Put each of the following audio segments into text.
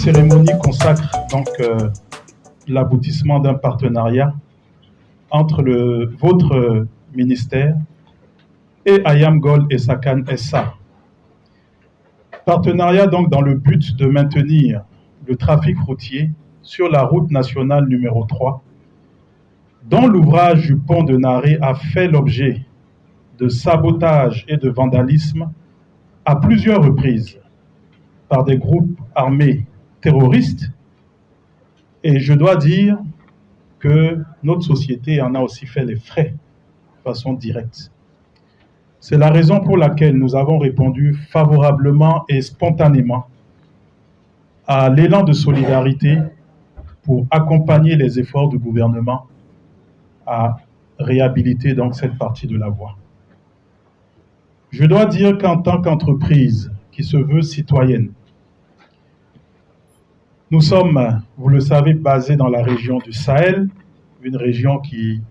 cérémonie consacre donc l'aboutissement d'un partenariat entre votre ministère et Ayam Gold et Sakan SA. Partenariat donc dans le but de maintenir le trafic routier sur la route nationale numéro 3, dont l'ouvrage du pont de Naré a fait l'objet de sabotage et de vandalisme à plusieurs reprises par des groupes armés terroristes. Et je dois dire que notre société en a aussi fait les frais de façon directe. C'est la raison pour laquelle nous avons répondu favorablement et spontanément à l'élan de solidarité pour accompagner les efforts du gouvernement à réhabiliter donc cette partie de la voie. Je dois dire qu'en tant qu'entreprise qui se veut citoyenne, nous sommes, vous le savez, basés dans la région du Sahel, une région qui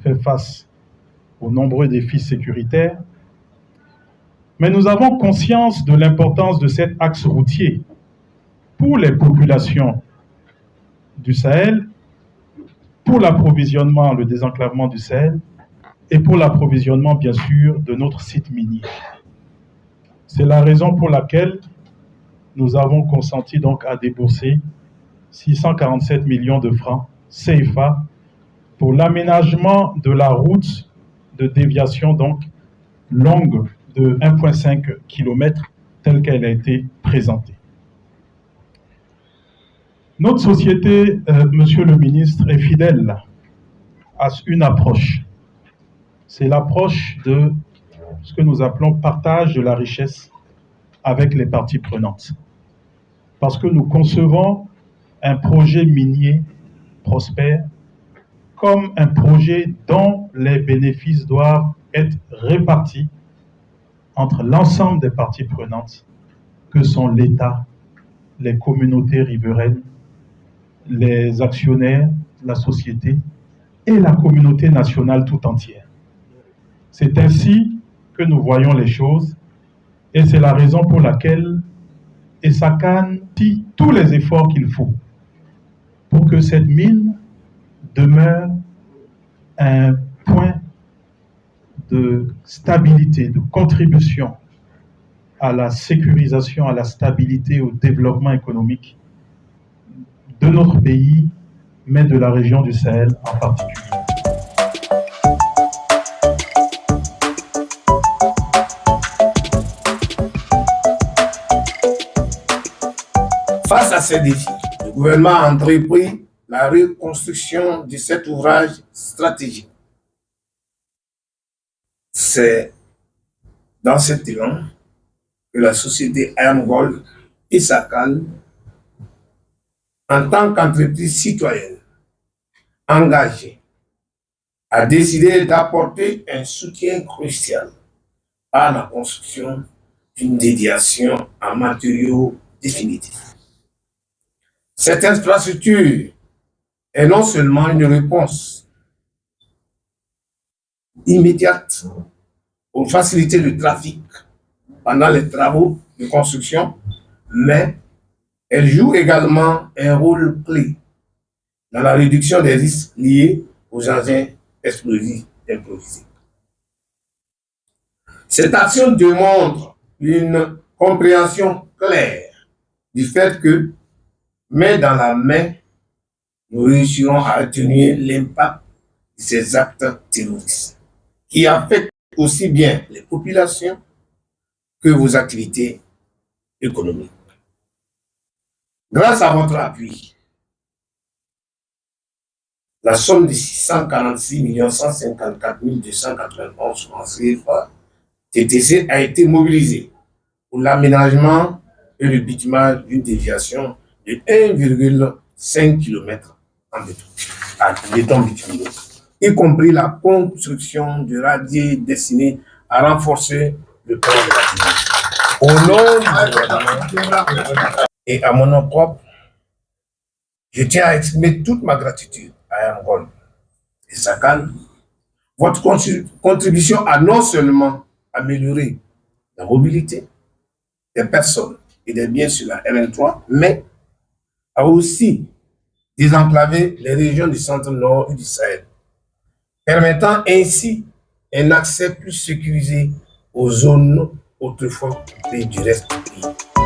fait face aux nombreux défis sécuritaires. Mais nous avons conscience de l'importance de cet axe routier pour les populations du Sahel, pour l'approvisionnement, le désenclavement du Sahel et pour l'approvisionnement, bien sûr, de notre site minier. C'est la raison pour laquelle nous avons consenti donc à débourser 647 millions de francs CFA pour l'aménagement de la route de déviation donc longue de 1,5 km telle qu'elle a été présentée. Notre société, Monsieur le ministre, est fidèle à une approche. C'est l'approche de ce que nous appelons partage de la richesse avec les parties prenantes. Parce que nous concevons un projet minier prospère comme un projet dont les bénéfices doivent être répartis entre l'ensemble des parties prenantes que sont l'État, les communautés riveraines, les actionnaires, la société et la communauté nationale tout entière. C'est ainsi que nous voyons les choses et c'est la raison pour laquelle Essakane fit tous les efforts qu'il faut pour que cette mine demeure un point de stabilité, de contribution à la sécurisation, à la stabilité, au développement économique de notre pays, mais de la région du Sahel en particulier. Face à ces défis, le gouvernement a entrepris la reconstruction de cet ouvrage stratégique. C'est dans cet élan que la société Ayam Gold et Sakan, en tant qu'entreprise citoyenne engagée, a décidé d'apporter un soutien crucial à la construction d'une déviation en matériaux définitifs. Cette infrastructure est non seulement une réponse immédiate pour faciliter le trafic pendant les travaux de construction, mais elle joue également un rôle clé dans la réduction des risques liés aux engins explosifs improvisés. Cette action démontre une compréhension claire du fait que, main dans la main, nous réussirons à atténuer l'impact de ces actes terroristes qui affectent aussi bien les populations que vos activités économiques. Grâce à votre appui, la somme de 646 154 291 francs CFA TTC a été mobilisée pour l'aménagement et le bitumage d'une déviation de 1,5 km en béton bitumineux, y compris la construction de radiers destinés à renforcer le port de la Guinée. Au nom du gouvernement et à mon nom propre, je tiens à exprimer toute ma gratitude à Ayam Gold et Sakan. Votre contribution a non seulement amélioré la mobilité des personnes et des biens sur la RN3, mais a aussi désenclavé les régions du centre-nord et du Sahel, permettant ainsi un accès plus sécurisé aux zones autrefois occupées du reste du pays.